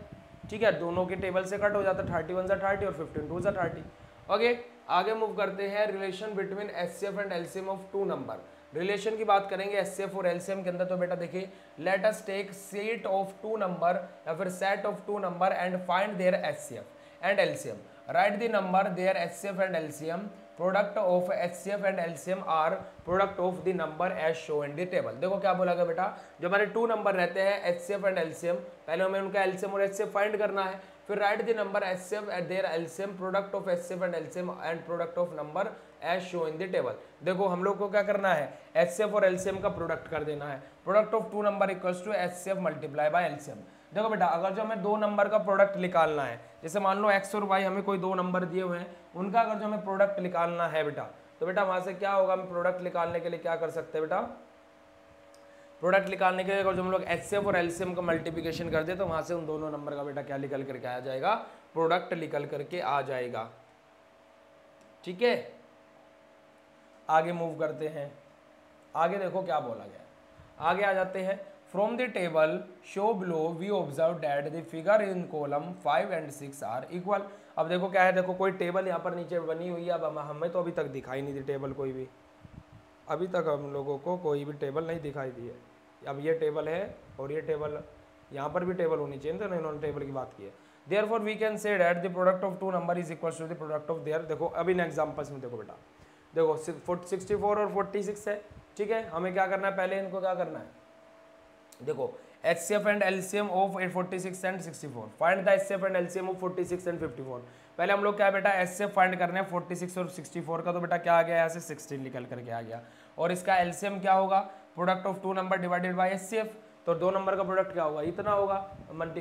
ठीक है, दोनों के टेबल से कट हो जाता है, 31 सा 30 और 15 2 सा 30। ओके, आगे मूव करते हैं, relation between HCF and LCM of two number. Relation की बात करेंगे एचसीएफ और एलसीएम के अंदर, तो बेटा देखिए let us take set of two number या फिर set of two number and find their HCF and LCM. Right the number their HCF and LCM, product of HCF and LCM are product of the number as show in the table. देखो क्या बोला गया बेटा, जो हमारे to number रहते हैं HCF and LCM, पहले हमें उनका एलसीएम और एचसीएफ फाइंड करना है, फिर write the number HCF at their LCM, product of HCF and LCM and product of number as show in the table. देखो हम लोग को क्या करना है, एचसीएफ और एलसीएम का प्रोडक्ट कर देना है। Product of two number equals to HCF multiply by LCM. देखो बेटा अगर जो हमें दो नंबर का प्रोडक्ट निकालना है, जैसे मान लो एक्स और वाई हमें कोई दो नंबर दिए हुए हैं, उनका अगर जो हमें प्रोडक्ट निकालना है बेटा, तो बेटा वहां से क्या होगा, हम प्रोडक्ट निकालने के लिए क्या कर सकते हैं बेटा, प्रोडक्ट निकालने के लिए अगर जो हम लोग एचसीएफ और एलसीएम का मल्टीप्लिकेशन कर दे, तो वहां से उन दोनों नंबर का बेटा क्या निकल करके आ जाएगा, प्रोडक्ट निकल करके आ जाएगा। ठीक है, आगे मूव करते हैं, आगे देखो क्या बोला गया, आगे आ जाते हैं। From the table show below we observe that the figure in column 5 and 6 are equal. अब देखो क्या है, देखो कोई टेबल यहाँ पर नीचे बनी हुई है, अब हमें तो अभी तक दिखाई नहीं दी टेबल कोई भी, अभी तक हम लोगों को कोई भी टेबल नहीं दिखाई दी है। अब ये टेबल है और ये टेबल, यहाँ पर भी टेबल होनी चाहिए, तो इन्होंने टेबल की बात की है। Therefore we can say that the product of two number is equal to the product of their. देखो अभी इन एग्जांपल्स में देखो बेटा, देखो 64 और 46 है। ठीक है, हमें क्या करना है, पहले इनको क्या करना है, देखो HCF and LCM of 46 and 64, find the HCF and LCM of 46 and 54। पहले हम लोग क्या बेटा HCF फाइंड करने हैं 46 और 64 का, तो बेटा क्या आ गया, यहाँ से 16 निकल करके आ गया। और इसका LCM क्या होगा, product of two number divided by HCF, तो दो नंबर का प्रोडक्ट क्या होगा, इतना होगा,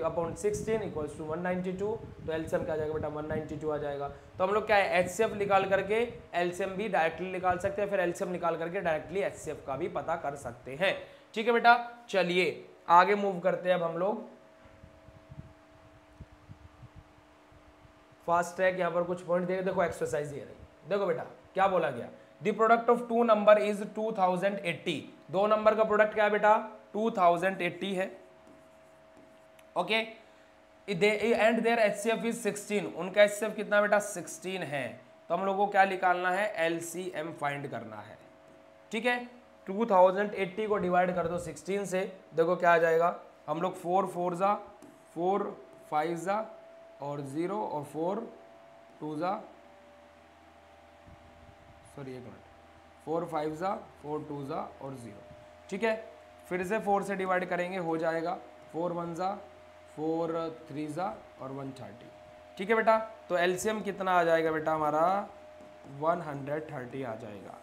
अपॉन 16 इक्वल्स टू 192, तो LCM क्या आ जाएगा बेटा 192 आ जाएगा। तो हम लोग क्या है HCF निकाल करके LCM भी डायरेक्टली निकाल सकते हैं, फिर LCM निकाल करके डायरेक्टली HCF का भी पता कर सकते हैं। ठीक है बेटा, चलिए आगे मूव करते हैं अब हम लोग, फास्ट ट्रैक। यहाँ पर कुछ पॉइंट देखे, देखो एक्सरसाइज ये रही, देखो बेटा क्या बोला गया, the product of two number is 2080। दो नंबर का प्रोडक्ट क्या है बेटा 2080 है। Okay, and their HCF is 16, उनका HCF कितना बेटा 16 है। तो हम लोगों को क्या निकालना है, LCM फाइंड करना है। ठीक है, 2080 को डिवाइड कर दो 16 से, देखो क्या आ जाएगा, हम लोग 4 4 जा 4 5 जा और 0 और 4 2 जा, सॉरी एक मिनट, 4 5 जा 4 2 जा और 0। ठीक है, फिर से 4 से डिवाइड करेंगे, हो जाएगा 4 1 जा 4 3 जा और 130। ठीक है बेटा, तो LCM कितना आ जाएगा बेटा हमारा 130 आ जाएगा।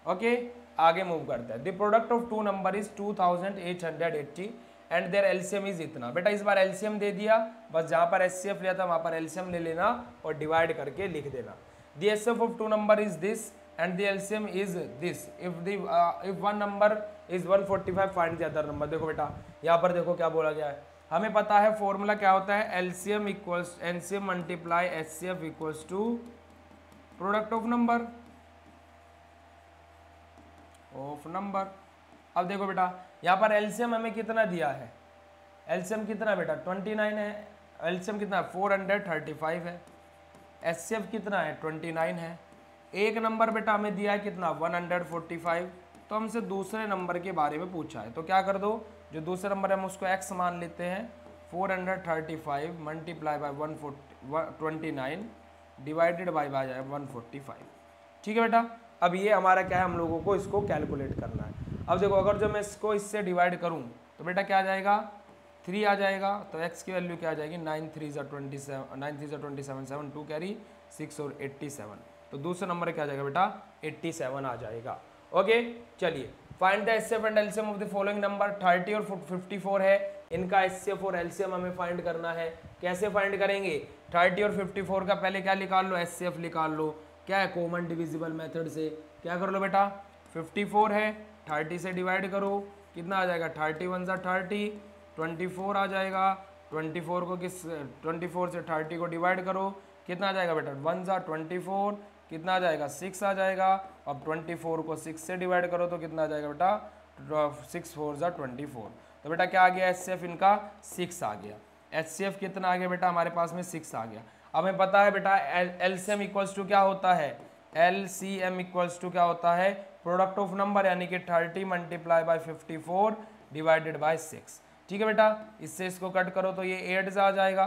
ओके, आगे मूव करते हैं। The product of two number is 2880 and their LCM is इतना। बेटा इस बार LCM दे दिया, बस जहां पर HCF लिया था वहां पर LCM ले लेना और डिवाइड करके लिख देना। The HCF of two number is this and the LCM is this. If one number is 145 find the other number. देखो बेटा यहाँ पर देखो क्या बोला गया है, हमें पता है फॉर्मूला क्या होता है, LCM equals LCM multiply HCF equals to product of number of number. अब देखो बेटा यहाँ पर LCM हमें कितना दिया है, LCM कितना बेटा 29 है, LCM कितना 435 है, HCF कितना है 29 है। एक नंबर बेटा हमें दिया है कितना 145, तो हमसे दूसरे नंबर के बारे में पूछा है, तो क्या कर दो, जो दूसरे नंबर है हम उसको x मान लेते हैं, 435 मल्टीप्लाई बाय 129 डिवाइडेड बाय आ जाए 145। ठीक है बेटा, अब ये हमारा क्या है, हम लोगों को इसको कैलकुलेट करना है। अब देखो अगर जो मैं इसको इससे डिवाइड करूं तो बेटा क्या आ जाएगा 3 आ जाएगा, तो x की वैल्यू क्या आ जाएगी 9 3 27 7 2 कैरी 6 और 87, तो दूसरा नंबर क्या आ जाएगा बेटा 87 आ जाएगा। ओके, चलिए find the HCF and LCM of the following number. 30 और 54 है, इनका HCF और LCM हमें फाइंड करना है। कैसे फाइंड करेंगे, 30 और 54 का पहले क्या निकाल लो, HCF निकाल लो, क्या है कॉमन डिविजिबल मेथड से क्या कर लो बेटा 54 है, 30 से डिवाइड करो, कितना आ जाएगा 31 सा 30, 24 आ जाएगा। 24 को 24 से 30 को डिवाइड करो, कितना आ जाएगा बेटा 1 सा 24, कितना आ जाएगा 6 आ जाएगा। अब 24 को 6 से डिवाइड करो तो कितना आ जाएगा बेटा 6 4 सा 24। तो बेटा क्या आ गया HCF इनका 6 आ गया। HCF कितना आ गया बेटा हमारे पास में 6 आ गया। अब हमें पता है बेटा LCM इक्वल्स टू क्या होता है, LCM इक्वल्स टू क्या होता है, प्रोडक्ट ऑफ नंबर, यानी कि 30 मल्टीप्लाई बाय 54 डिवाइडेड बाय 6। ठीक है बेटा, इससे इसको कट करो तो ये 8 जा आ जाएगा,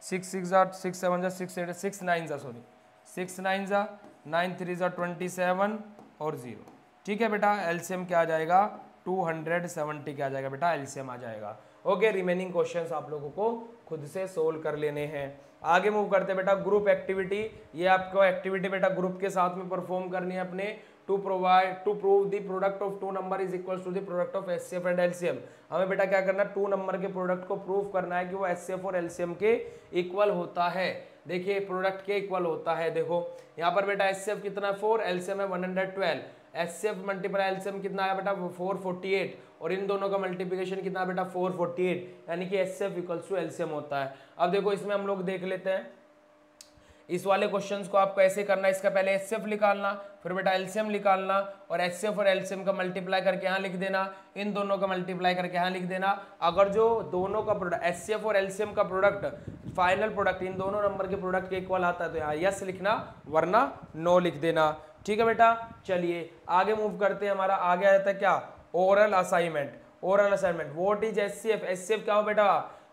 6 6 जा 6 7 जा 6 8 6 9 जा 6 9 जा 9 3 जा 27 और 0। ठीक है बेटा, LCM क्या आ जाएगा 270 क्या आ जाएगा बेटा LCM आ जाएगा। ओके, रिमेनिंग क्वेश्चंस आप लोगों को खुद से सोल्व कर लेने हैं। आगे मूव करते बेटा ग्रुप एक्टिविटी। ये आपको एक्टिविटी बेटा ग्रुप के साथ में परफॉर्म करनी है अपने, to prove the product of two number is equals to the product of HCF and LCM। हमें बेटा क्या करना है, टू नंबर के प्रोडक्ट को प्रूव करना है कि वो HCF और LCM के इक्वल होता है। देखिए प्रोडक्ट के इक्वल होता है। देखो यहाँ पर बेटा HCF कितना है 4, LCM है 112, HCF मल्टीप्लाई LCM कितना है बेटा 448, और इन दोनों का मल्टीप्लिकेशन कितना बेटा 448, यानी कि HCF इक्वल्स टू LCM होता है। अब देखो इसमें हम लोग देख लेते हैं इस वाले क्वेश्चंस को आपको ऐसे करना है, इसका पहले HCF निकालना, फिर बेटा LCM निकालना, और HCF और LCM का मल्टीप्लाई करके यहाँ लिख देना, इन दोनों का मल्टीप्लाई करके यहाँ लिख देना। अगर जो दोनों का प्रोडक्ट HCF और LCM का प्रोडक्ट फाइनल प्रोडक्ट इन दोनों नंबर के प्रोडक्ट के इक्वल आता है तो यहाँ यस लिखना, वरना नो लिख देना। ठीक है बेटा, चलिए आगे मूव करते हैं। हमारा आगे आ जाता है क्या, oral assignment. Oral assignment, what is HCF? HCF क्या हो बेटा,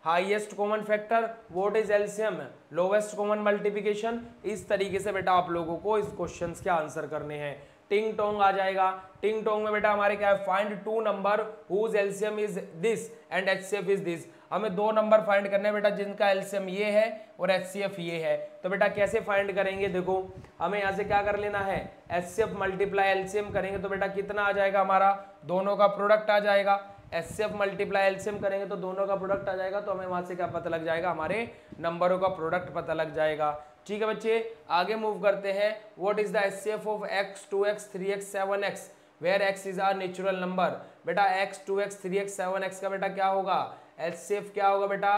highest common factor. What is LCM? Lowest common multiplication. इस तरीके से बेटा आप लोगों को इस क्वेश्चंस के आंसर करने हैं। टिंग टोंग आ जाएगा। टिंग टोंग में बेटा हमारे क्या है, find two number whose LCM is this and HCF is this. हमें दो नंबर फाइंड करने हैं बेटा जिनका LCM ये है और HCF ये है। तो बेटा कैसे फाइंड करेंगे, देखो हमें यहाँ से क्या कर लेना है, HCF मल्टीप्लाई LCM करेंगे तो बेटा कितना आ जाएगा, हमारा दोनों का प्रोडक्ट आ जाएगा। HCF मल्टीप्लाई LCM करेंगे तो दोनों का प्रोडक्ट आ जाएगा, तो हमें वहां से क्या पता लग जाएगा, हमारे नंबरों का प्रोडक्ट पता लग जाएगा। ठीक है बच्चे, आगे मूव करते हैं। What is the HCF of x 2x 3x 7x where x is our natural number. बेटा x 2x 3x 7x का बेटा क्या होगा, HCF क्या होगा बेटा,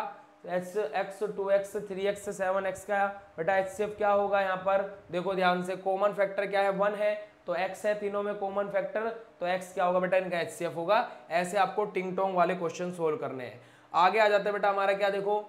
x 2x 3x 7x का बेटा HCF क्या होगा। यहाँ पर देखो ध्यान से, कॉमन फैक्टर क्या है 1 है, तो x है तीनों में कॉमन फैक्टर, तो x क्या होगा बेटा, इनका HCF होगा। ऐसे आपको टिंग टोंग वाले क्वेश्चन सोल्व करने हैं। आगे आ जाते हैं बेटा हमारा क्या, देखो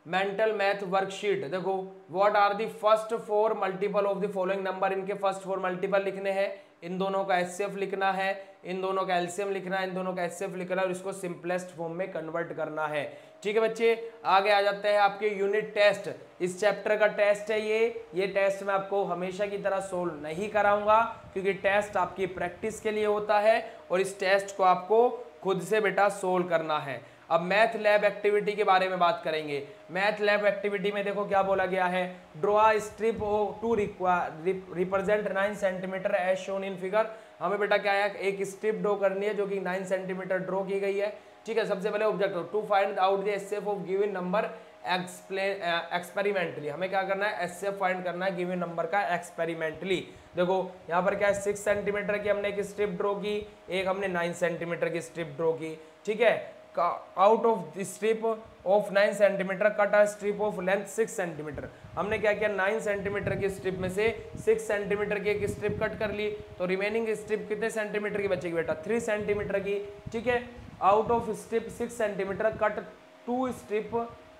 मेंटल मैथ वर्कशीट। देखो what are the first 4 multiple of the following number, इनके फर्स्ट 4 मल्टीपल लिखने हैं, इन दोनों का HCF लिखना है, इन दोनों का LCM लिखना है, इन दोनों का HCF लिखना है और इसको सिंपलेस्ट फॉर्म में कन्वर्ट करना है। ठीक है बच्चे, आगे आ जाते हैं आपके यूनिट टेस्ट। इस चैप्टर का टेस्ट है ये टेस्ट मैं आपको हमेशा की तरह सोल्व नहीं कराऊंगा, क्योंकि टेस्ट आपकी प्रैक्टिस के लिए होता है और इस टेस्ट को आपको खुद से बेटा सोल्व करना है। अब मैथ लैब एक्टिविटी के बारे में बात करेंगे। मैथ लैब एक्टिविटी में देखो क्या बोला गया है, draw strip to represent 9 centimetre as shown in figure. हमें बेटा क्या है, एक स्ट्रिप ड्रॉ करनी है जो कि 9 सेंटीमीटर ड्रॉ की गई है। ठीक है, सबसे पहले object to find out the HCF of given number experimentally. हमें क्या करना है, HCF फाइंड करना है गिवन नंबर का एक्सपेरिमेंटली। देखो यहाँ पर क्या है, 6 सेंटीमीटर की हमने एक स्ट्रिप ड्रॉ की, एक हमने 9 सेंटीमीटर की स्ट्रिप ड्रॉ की। ठीक है, out of strip of 9 centimetre cut a strip of length 6 centimetre. हमने क्या किया, 9 सेंटीमीटर की स्ट्रिप में से 6 सेंटीमीटर की एक स्ट्रिप कट कर ली, तो रिमेनिंग स्ट्रिप कितने सेंटीमीटर की बचेगी बेटा, 3 सेंटीमीटर की। ठीक है, out of strip 6 centimetre cut 2 strip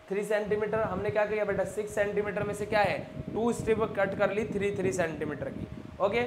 3 centimetre. हमने क्या किया बेटा, 6 सेंटीमीटर में से क्या है, 2 स्ट्रिप कट कर ली 3 सेंटीमीटर की। ओके,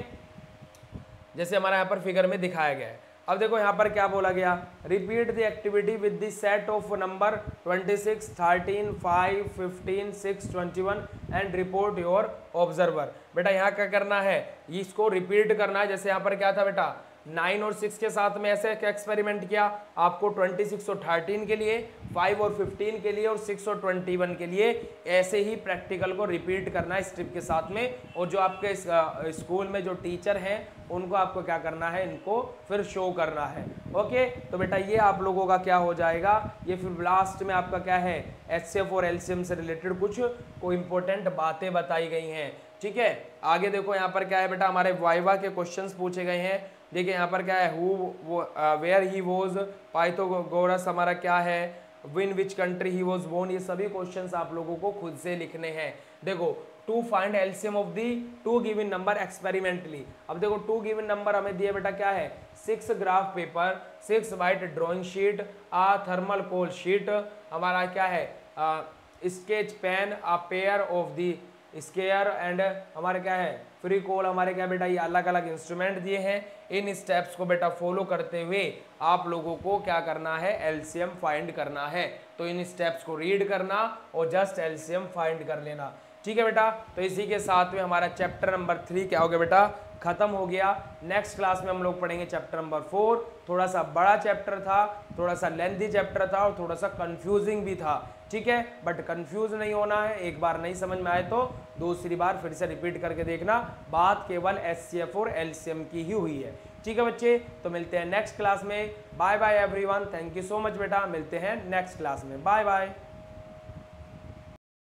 जैसे हमारा यहाँ पर फिगर में दिखाया गया है। अब देखो यहाँ पर क्या बोला गया, repeat the activity with the set of number 26 13 5 15 6 21 and report your observer. बेटा यहाँ क्या करना है, इसको रिपीट करना है। जैसे यहाँ पर क्या था बेटा, 9 और 6 के साथ में ऐसे एक्सपेरिमेंट किया, आपको 26 और 13 के लिए, 5 और 15 के लिए और 6 और 21 के लिए ऐसे ही प्रैक्टिकल को रिपीट करना है स्ट्रिप के साथ में। और जो आपके स्कूल में जो टीचर हैं उनको आपको क्या करना है, इनको फिर शो करना है। ओके, तो बेटा ये आप लोगों का क्या हो जाएगा, ये फिर लास्ट में आपका क्या है, HCF और LCM से रिलेटेड कुछ को इंपॉर्टेंट बातें बताई गई हैं। ठीक है, आगे देखो यहाँ पर क्या है बेटा, हमारे वाइवा के क्वेश्चंस पूछे गए हैं। देखिए यहाँ पर क्या है, वेयर ही वॉज, पाइथागोरस हमारा क्या है, in which country he was born, ये सभी क्वेश्चंस आप लोगों को खुद से लिखने हैं। देखो to find LCM of the two given number experimentally, अब देखो टू गिवन नंबर हमें दिया बेटा क्या है, 6 graph paper, 6 white drawing sheet, thermal coal sheet, हमारा क्या है sketch pen, pair of the square and हमारे क्या है फ्री कोल, हमारे क्या बेटा ये अलग अलग इंस्ट्रूमेंट दिए हैं। इन स्टेप्स को बेटा फॉलो करते हुए आप लोगों को क्या करना है, एलसीएम फाइंड करना है। तो इन स्टेप्स को रीड करना और जस्ट एलसीएम फाइंड कर लेना, ठीक है बेटा। तो इसी के साथ में हमारा चैप्टर नंबर 3 क्या हो गया बेटा, खत्म हो गया। नेक्स्ट क्लास में हम लोग पढ़ेंगे चैप्टर नंबर 4, थोड़ा सा बड़ा चैप्टर था, थोड़ा सा लेंथी चैप्टर था और थोड़ा सा कंफ्यूजिंग भी था, ठीक है। बट कंफ्यूज नहीं होना है, एक बार नहीं समझ में आए तो दूसरी बार फिर से रिपीट करके देखना, बात केवल एचसीएफ और एलसीएम की ही हुई है, ठीक है बच्चे। तो मिलते हैं नेक्स्ट क्लास में, bye bye everyone, thank you so much बेटा, मिलते हैं नेक्स्ट क्लास में, बाय बाय।